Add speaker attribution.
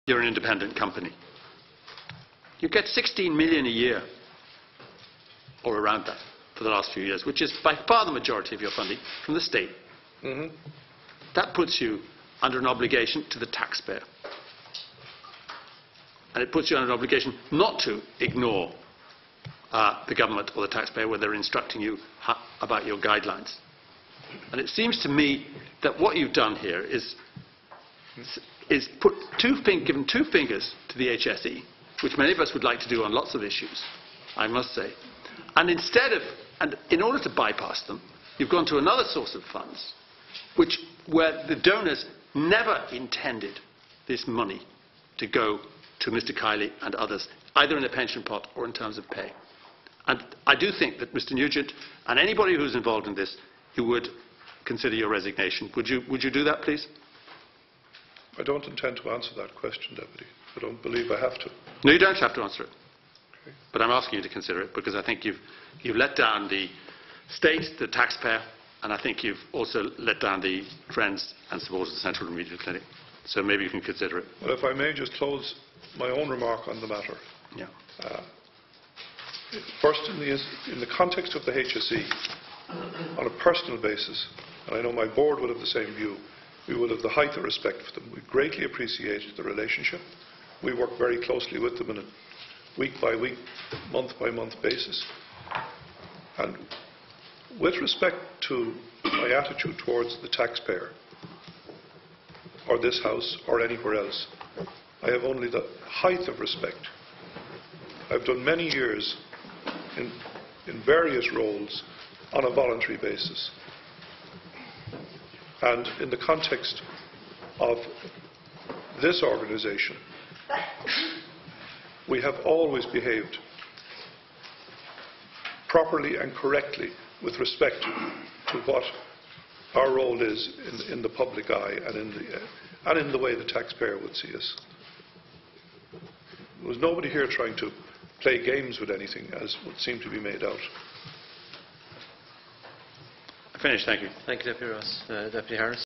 Speaker 1: you're an independent company. You get 16 million a year, or around that, for the last few years, which is by far the majority of your funding from the state.
Speaker 2: Mm-hmm.
Speaker 1: That puts you under an obligation to the taxpayer. And it puts you under an obligation not to ignore the government or the taxpayer when they're instructing you about your guidelines. And it seems to me that what you've done here is given two fingers to the HSE, which many of us would like to do on lots of issues, I must say. And in order to bypass them, you've gone to another source of funds, where the donors never intended this money to go to Mr. Kiley and others, either in a pension pot or in terms of pay. And I do think that Mr. Nugent and anybody who's involved in this, you would consider your resignation. Would you do that, please?
Speaker 2: I don't intend to answer that question, Deputy. I don't believe I have to.
Speaker 1: No, you don't have to answer it.
Speaker 2: Okay.
Speaker 1: But I'm asking you to consider it because I think you've let down the state, the taxpayer, and I think you've also let down the friends and supporters of the Central Remedial Clinic. So maybe you can consider it.
Speaker 2: Well, if I may just close my own remark on the matter.
Speaker 1: Yeah.
Speaker 2: First, in the context of the HSE, on a personal basis, and I know my board would have the same view, we would have the height of respect for them. We greatly appreciate the relationship. We work very closely with them on a week-by-week, month-by-month basis. And with respect to my attitude towards the taxpayer, or this House, or anywhere else, I have only the height of respect. I've done many years in various roles on a voluntary basis. And in the context of this organisation, we have always behaved properly and correctly with respect to what our role is in the public eye and in the way the taxpayer would see us. There was nobody here trying to play games with anything, as would seem to be made out.
Speaker 1: I finished. Thank you.
Speaker 3: Thank you, Deputy Ross. Deputy Harris.